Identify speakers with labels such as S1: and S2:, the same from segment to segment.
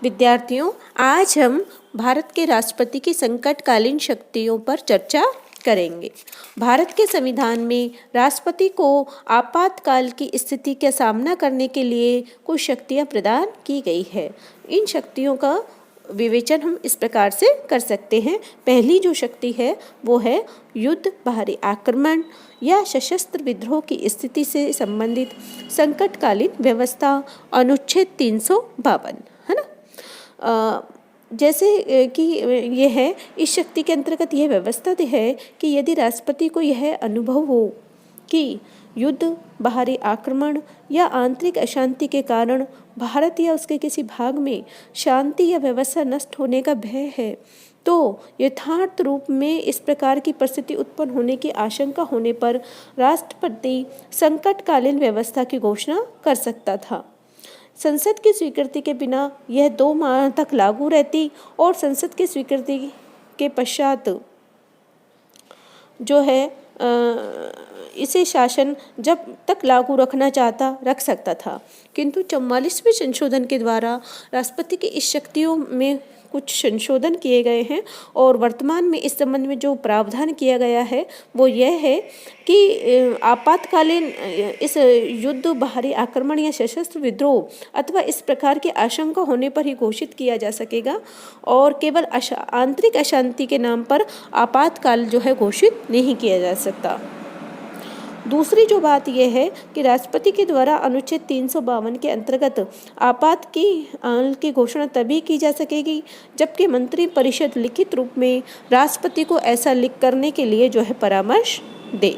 S1: विद्यार्थियों, आज हम भारत के राष्ट्रपति की संकटकालीन शक्तियों पर चर्चा करेंगे। भारत के संविधान में राष्ट्रपति को आपातकाल की स्थिति का सामना करने के लिए कुछ शक्तियां प्रदान की गई है। इन शक्तियों का विवेचन हम इस प्रकार से कर सकते हैं। पहली जो शक्ति है वो है युद्ध, बाहरी आक्रमण या सशस्त्र विद्रोह की स्थिति से संबंधित संकटकालीन व्यवस्था, अनुच्छेद 352, है ना। जैसे कि यह है, इस शक्ति के अंतर्गत यह व्यवस्था है कि यदि राष्ट्रपति को यह अनुभव हो कि युद्ध, बाहरी आक्रमण या आंतरिक अशांति के कारण भारत या उसके किसी भाग में शांति या व्यवस्था नष्ट होने का भय है, तो यथार्थ रूप में इस प्रकार की परिस्थिति उत्पन्न होने की आशंका होने पर राष्ट्रपति संकटकालीन व्यवस्था की घोषणा कर सकता था। संसद की स्वीकृति के बिना यह 2 माह तक लागू रहती और संसद की स्वीकृति के पश्चात जो है इसे शासन जब तक लागू रखना चाहता रख सकता था। किंतु 44वें संशोधन के द्वारा राष्ट्रपति की इस शक्तियों में कुछ संशोधन किए गए हैं और वर्तमान में इस संबंध में जो प्रावधान किया गया है वो यह है कि आपातकालीन इस युद्ध, बाहरी आक्रमण या सशस्त्र विद्रोह अथवा इस प्रकार की आशंका होने पर ही घोषित किया जा सकेगा और केवल आंतरिक अशांति के नाम पर आपातकाल जो है घोषित नहीं किया जा सकता। दूसरी जो बात यह है कि राष्ट्रपति के द्वारा अनुच्छेद 352 के अंतर्गत आपातकाल की घोषणा तभी की जा सकेगी जबकि मंत्री परिषद लिखित रूप में राष्ट्रपति को ऐसा लिख करने के लिए जो है परामर्श दे।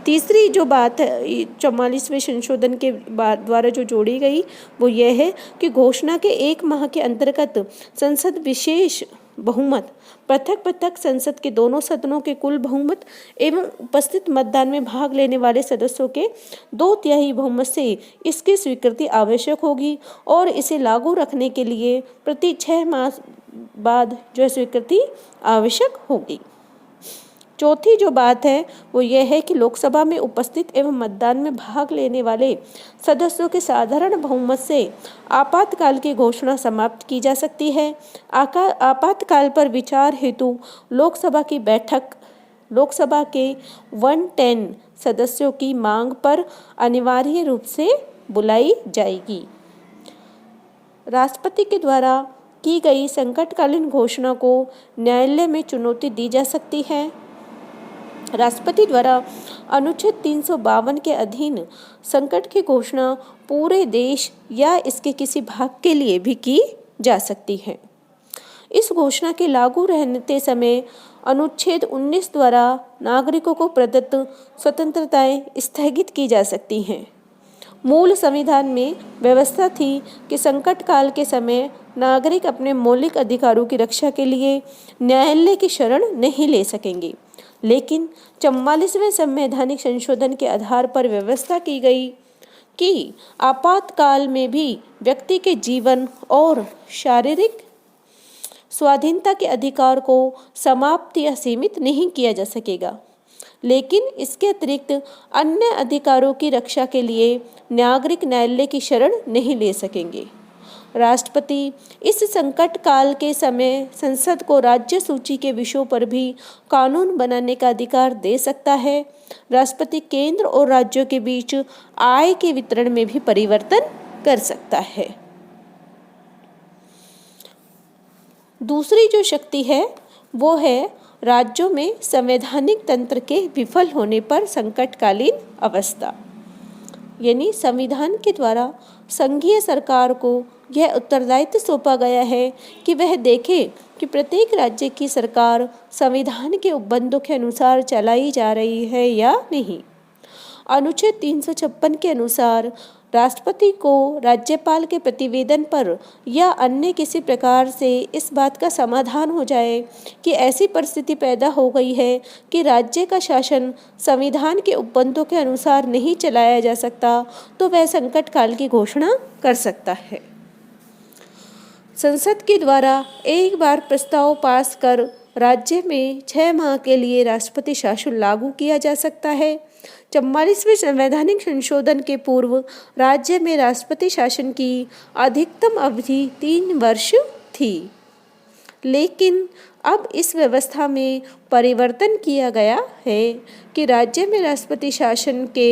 S1: तीसरी जो बात है 44वें संशोधन के द्वारा जो जोड़ी गई वो यह है कि घोषणा के 1 माह के अंतर्गत संसद विशेष बहुमत, पृथक पृथक संसद के दोनों सदनों के कुल बहुमत एवं उपस्थित मतदान में भाग लेने वाले सदस्यों के 2/3 बहुमत से इसकी स्वीकृति आवश्यक होगी और इसे लागू रखने के लिए प्रति 6 माह बाद जो है स्वीकृति आवश्यक होगी। चौथी जो बात है वो यह है कि लोकसभा में उपस्थित एवं मतदान में भाग लेने वाले सदस्यों के साधारण बहुमत से आपातकाल की घोषणा समाप्त की जा सकती है। आपातकाल पर विचार हेतु लोकसभा के 110 सदस्यों की मांग पर अनिवार्य रूप से बुलाई जाएगी। राष्ट्रपति के द्वारा की गई संकटकालीन घोषणा को न्यायालय में चुनौती दी जा सकती है। राष्ट्रपति द्वारा अनुच्छेद 352 के अधीन संकट की घोषणा पूरे देश या इसके किसी भाग के लिए भी की जा सकती है। इस घोषणा के लागू रहते समय अनुच्छेद 19 द्वारा नागरिकों को प्रदत्त स्वतंत्रताएं स्थगित की जा सकती हैं। मूल संविधान में व्यवस्था थी कि संकट काल के समय नागरिक अपने मौलिक अधिकारों की रक्षा के लिए न्यायालय की शरण नहीं ले सकेंगे, लेकिन 44वें संवैधानिक संशोधन के आधार पर व्यवस्था की गई कि आपातकाल में भी व्यक्ति के जीवन और शारीरिक स्वाधीनता के अधिकार को समाप्त या सीमित नहीं किया जा सकेगा, लेकिन इसके अतिरिक्त अन्य अधिकारों की रक्षा के लिए नागरिक न्यायालय की शरण नहीं ले सकेंगे। राष्ट्रपति इस संकट काल के समय संसद को राज्य सूची के विषयों पर भी कानून बनाने का अधिकार दे सकता है। राष्ट्रपति केंद्र और राज्यों के बीच आय के वितरण में भी परिवर्तन कर सकता है। दूसरी जो शक्ति है वो है राज्यों में संवैधानिक तंत्र के विफल होने पर संकटकालीन अवस्था, यानी संविधान के द्वारा संघीय सरकार को यह उत्तरदायित्व सौंपा गया है कि वह देखे कि प्रत्येक राज्य की सरकार संविधान के उपबंधों के अनुसार चलाई जा रही है या नहीं। अनुच्छेद 356 के अनुसार राष्ट्रपति को राज्यपाल के प्रतिवेदन पर या अन्य किसी प्रकार से इस बात का समाधान हो जाए कि ऐसी परिस्थिति पैदा हो गई है कि राज्य का शासन संविधान के उपबंधों के अनुसार नहीं चलाया जा सकता, तो वह संकट काल की घोषणा कर सकता है। संसद के द्वारा एक बार प्रस्ताव पास कर राज्य में 6 माह के लिए राष्ट्रपति शासन लागू किया जा सकता है। 44वें संवैधानिक संशोधन के पूर्व राज्य में राष्ट्रपति शासन की अधिकतम अवधि 3 वर्ष थी, लेकिन अब इस व्यवस्था में परिवर्तन किया गया है कि राज्य में राष्ट्रपति शासन के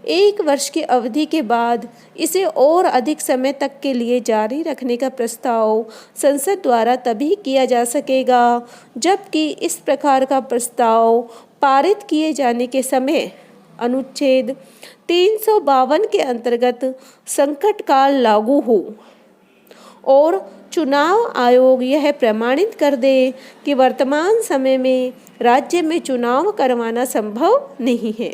S1: 1 वर्ष की अवधि के बाद इसे और अधिक समय तक के लिए जारी रखने का प्रस्ताव संसद द्वारा तभी किया जा सकेगा जबकि इस प्रकार का प्रस्ताव पारित किए जाने के समय अनुच्छेद 352 के अंतर्गत संकट काल लागू हो और चुनाव आयोग यह प्रमाणित कर दे कि वर्तमान समय में राज्य में चुनाव करवाना संभव नहीं है।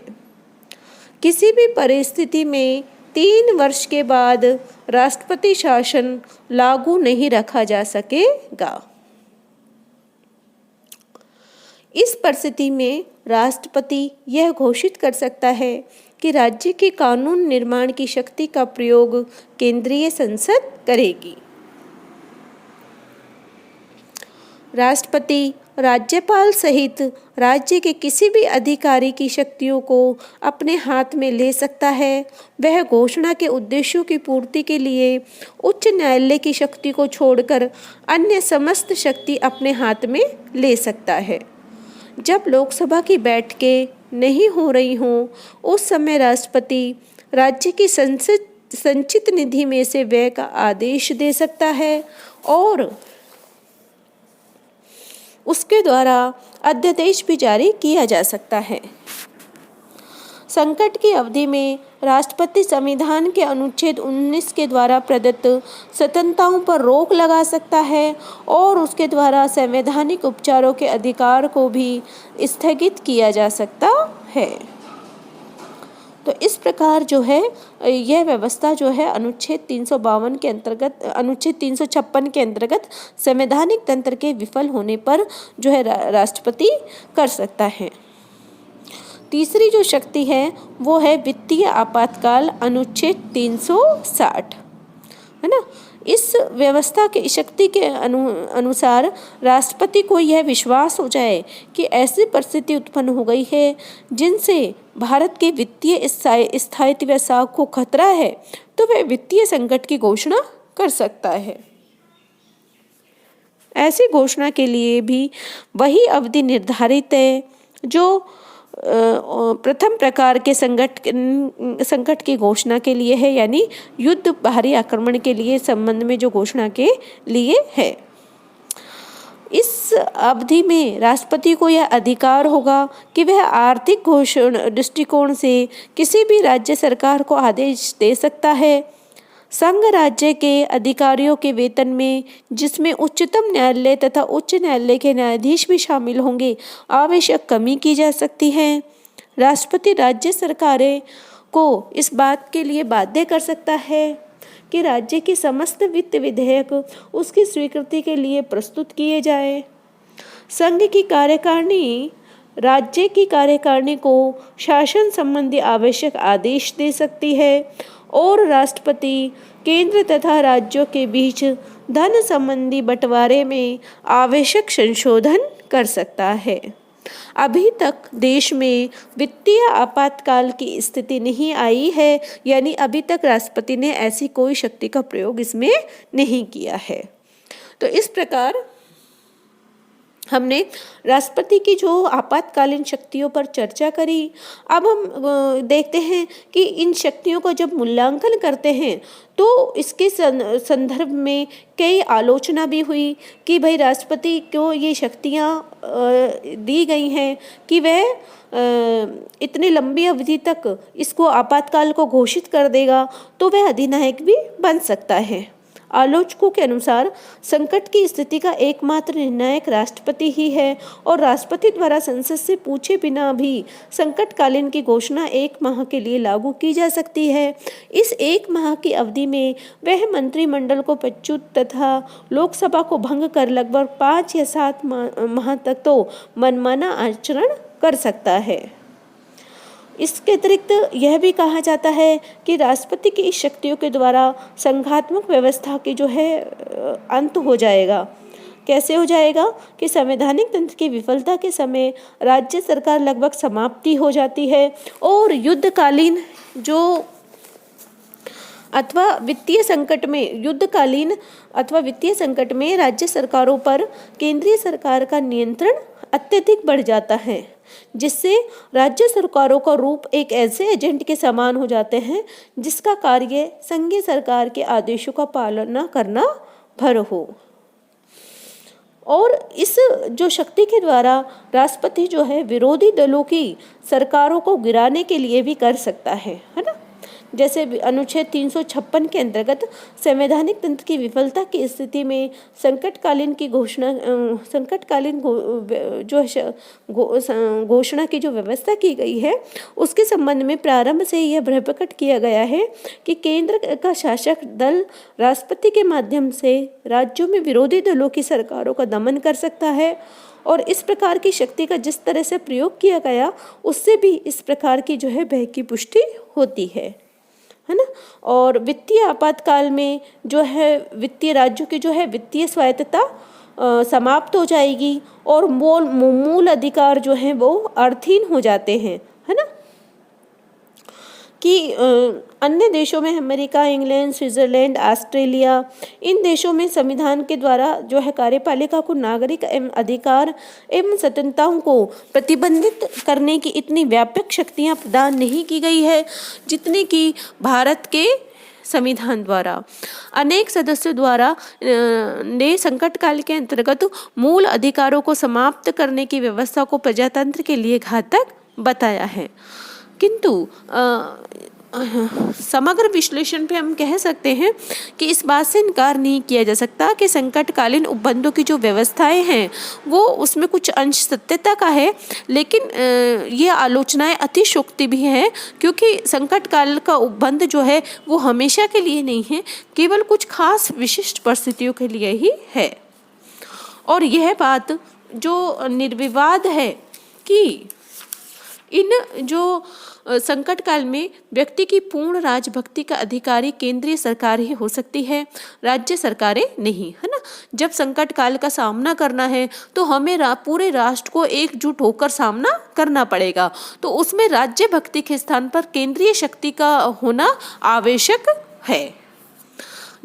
S1: किसी भी परिस्थिति में 3 वर्ष के बाद राष्ट्रपति शासन लागू नहीं रखा जा सकेगा। इस परिस्थिति में राष्ट्रपति यह घोषित कर सकता है कि राज्य के कानून निर्माण की शक्ति का प्रयोग केंद्रीय संसद करेगी। राष्ट्रपति राज्यपाल सहित राज्य के किसी भी अधिकारी की शक्तियों को अपने हाथ में ले सकता है। वह घोषणा के उद्देश्यों की पूर्ति के लिए उच्च न्यायालय की शक्ति को छोड़कर अन्य समस्त शक्ति अपने हाथ में ले सकता है। जब लोकसभा की बैठकें नहीं हो रही हों, उस समय राष्ट्रपति राज्य की संचित निधि में से व्यय का आदेश दे सकता है और उसके द्वारा अध्यादेश भी जारी किया जा सकता है। संकट की अवधि में राष्ट्रपति संविधान के अनुच्छेद 19 के द्वारा प्रदत्त स्वतंत्रताओं पर रोक लगा सकता है और उसके द्वारा संवैधानिक उपचारों के अधिकार को भी स्थगित किया जा सकता है। तो इस प्रकार जो है यह व्यवस्था जो है अनुच्छेद 352 के अंतर्गत, अनुच्छेद 356 के अंतर्गत संवैधानिक तंत्र के विफल होने पर जो है राष्ट्रपति कर सकता है। तीसरी जो शक्ति है वो है वित्तीय आपातकाल, अनुच्छेद 360, है ना। इस व्यवस्था के शक्ति के अनुसार राष्ट्रपति को यह विश्वास हो जाए कि ऐसी परिस्थिति उत्पन्न हो गई है जिनसे भारत के वित्तीय स्थायित्व को खतरा है, तो वह वित्तीय संकट की घोषणा कर सकता है। ऐसी घोषणा के लिए भी वही अवधि निर्धारित है जो प्रथम प्रकार के संकट की घोषणा के लिए है, यानी युद्ध, बाहरी आक्रमण के लिए संबंध में जो घोषणा के लिए है। इस अवधि में राष्ट्रपति को यह अधिकार होगा कि वह आर्थिक दृष्टिकोण से किसी भी राज्य सरकार को आदेश दे सकता है। संघ राज्य के अधिकारियों के वेतन में, जिसमें उच्चतम न्यायालय तथा उच्च न्यायालय के न्यायाधीश भी शामिल होंगे, आवश्यक कमी की जा सकती है। राष्ट्रपति राज्य सरकारें को इस बात के लिए बाध्य कर सकता है कि राज्य की समस्त वित्त विधेयक उसकी स्वीकृति के लिए प्रस्तुत किए जाए। संघ की कार्यकारिणी राज्य की कार्यकारिणी को शासन संबंधी आवश्यक आदेश दे सकती है और राष्ट्रपति केंद्र तथा राज्यों के बीच धन संबंधी बंटवारे में आवश्यक संशोधन कर सकता है। अभी तक देश में वित्तीय आपातकाल की स्थिति नहीं आई है, यानी अभी तक राष्ट्रपति ने ऐसी कोई शक्ति का प्रयोग इसमें नहीं किया है। तो इस प्रकार हमने राष्ट्रपति की जो आपातकालीन शक्तियों पर चर्चा करी। अब हम देखते हैं कि इन शक्तियों को जब मूल्यांकन करते हैं तो इसके संदर्भ में कई आलोचना भी हुई कि भाई राष्ट्रपति को ये शक्तियाँ दी गई हैं कि वह इतनी लंबी अवधि तक इसको आपातकाल को घोषित कर देगा, तो वह अधिनायक भी बन सकता है। आलोचकों के अनुसार संकट की स्थिति का एकमात्र निर्णायक राष्ट्रपति ही है और राष्ट्रपति द्वारा संसद से पूछे बिना भी संकटकालीन की घोषणा 1 माह के लिए लागू की जा सकती है। इस 1 माह की अवधि में वह मंत्रिमंडल को पदच्युत तथा लोकसभा को भंग कर लगभग 5 या 7 माह तक तो मनमाना आचरण कर सकता है। इसके अतिरिक्त यह भी कहा जाता है कि राष्ट्रपति की इस शक्तियों के द्वारा संघात्मक व्यवस्था की जो है अंत हो जाएगा, कैसे हो जाएगा कि संवैधानिक तंत्र की विफलता के समय राज्य सरकार लगभग समाप्ति हो जाती है और युद्धकालीन जो अथवा वित्तीय संकट में राज्य सरकारों पर केंद्रीय सरकार का नियंत्रण अत्यधिक बढ़ जाता है, जिससे राज्य सरकारों का रूप एक ऐसे एजेंट के समान हो जाते हैं जिसका कार्य संघीय सरकार के आदेशों का पालना करना भर हो। और इस जो शक्ति के द्वारा राष्ट्रपति जो है विरोधी दलों की सरकारों को गिराने के लिए भी कर सकता है ना। जैसे अनुच्छेद 356 के अंतर्गत संवैधानिक तंत्र की विफलता की स्थिति में संकटकालीन घोषणा की जो व्यवस्था की गई है उसके संबंध में प्रारंभ से यह प्रकट किया गया है कि केंद्र का शासक दल राष्ट्रपति के माध्यम से राज्यों में विरोधी दलों की सरकारों का दमन कर सकता है। और इस प्रकार की शक्ति का जिस तरह से प्रयोग किया गया उससे भी इस प्रकार की जो है भय की पुष्टि होती है ना। और वित्तीय आपातकाल में जो है वित्तीय राज्यों की जो है वित्तीय स्वायत्तता समाप्त हो जाएगी और मूल अधिकार जो है वो अर्थहीन हो जाते हैं, है ना। कि अन्य देशों में अमेरिका, इंग्लैंड, स्विट्जरलैंड, ऑस्ट्रेलिया, इन देशों में संविधान के द्वारा जो है कार्यपालिका को नागरिक एवं अधिकार एवं स्वतंत्रताओं को प्रतिबंधित करने की इतनी व्यापक शक्तियां प्रदान नहीं की गई है जितनी कि भारत के संविधान द्वारा। अनेक सदस्यों द्वारा ने संकट काल के अंतर्गत मूल अधिकारों को समाप्त करने की व्यवस्था को प्रजातंत्र के लिए घातक बताया है, किंतु समग्र विश्लेषण पे हम कह सकते हैं कि इस बात से इनकार नहीं किया जा सकता कि संकटकालीन उपबंधों की जो व्यवस्थाएं हैं वो उसमें कुछ अंश सत्यता का है, लेकिन ये आलोचनाएं अतिशयोक्ति भी है, क्योंकि संकट काल का उपबंध जो है वो हमेशा के लिए नहीं है, केवल कुछ खास विशिष्ट परिस्थितियों के लिए ही है। और यह बात जो निर्विवाद है कि इन जो संकट काल में व्यक्ति की पूर्ण राजभक्ति का अधिकारी केंद्रीय सरकार ही हो सकती है, राज्य सरकारें नहीं, है ना। जब संकट काल का सामना करना है तो हमें पूरे राष्ट्र को एकजुट होकर सामना करना पड़ेगा, तो उसमें राज्य भक्ति के स्थान पर केंद्रीय शक्ति का होना आवश्यक है।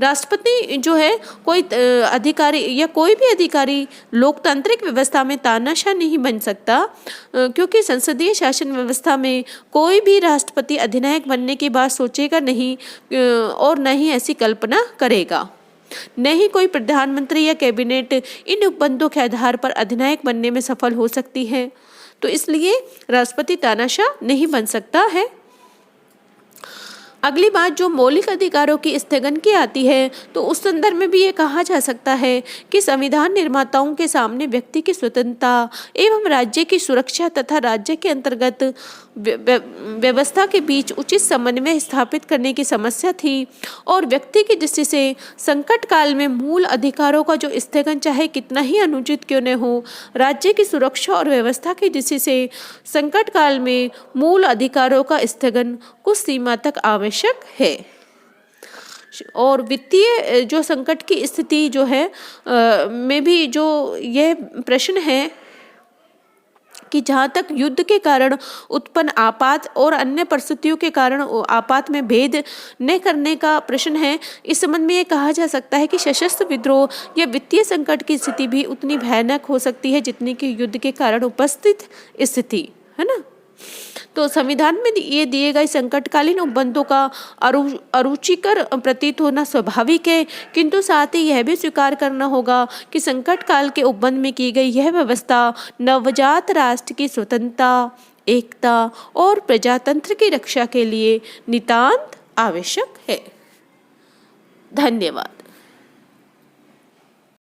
S1: राष्ट्रपति जो है कोई अधिकारी या कोई भी अधिकारी लोकतांत्रिक व्यवस्था में तानाशाह नहीं बन सकता, क्योंकि संसदीय शासन व्यवस्था में कोई भी राष्ट्रपति अधिनायक बनने की बात सोचेगा नहीं और न ही ऐसी कल्पना करेगा। न ही कोई प्रधानमंत्री या कैबिनेट इन उपबंधों के आधार पर अधिनायक बनने में सफल हो सकती है। तो इसलिए राष्ट्रपति तानाशाह नहीं बन सकता है। अगली बात जो मौलिक अधिकारों की स्थगन की आती है, तो उस संदर्भ में भी ये कहा जा सकता है कि संविधान निर्माताओं के सामने व्यक्ति की स्वतंत्रता एवं राज्य की सुरक्षा तथा राज्य के अंतर्गत व्यवस्था के बीच उचित समन्वय स्थापित करने की समस्या थी, और व्यक्ति की दृष्टि से संकट काल में मूल अधिकारों का जो स्थगन चाहे कितना ही अनुचित क्यों न हो, राज्य की सुरक्षा और व्यवस्था की दृष्टि से संकट काल में मूल अधिकारों का स्थगन कुछ सीमा तक आवश्यक है। और वित्तीय जो संकट की स्थिति जो है में भी जो यह प्रश्न है कि जहाँ तक युद्ध के कारण उत्पन्न आपात और अन्य परिस्थितियों के कारण आपात में भेद न करने का प्रश्न है, इस संबंध में ये कहा जा सकता है कि सशस्त्र विद्रोह या वित्तीय संकट की स्थिति भी उतनी भयानक हो सकती है जितनी कि युद्ध के कारण उपस्थित स्थिति, है ना। तो संविधान में ये दिए गए संकटकालीन उपबंधों का अरुचिकर प्रतीत होना स्वाभाविक है, किंतु साथ ही यह भी स्वीकार करना होगा कि संकट काल के उपबंध में की गई यह व्यवस्था नवजात राष्ट्र की स्वतंत्रता, एकता और प्रजातंत्र की रक्षा के लिए नितांत आवश्यक है। धन्यवाद।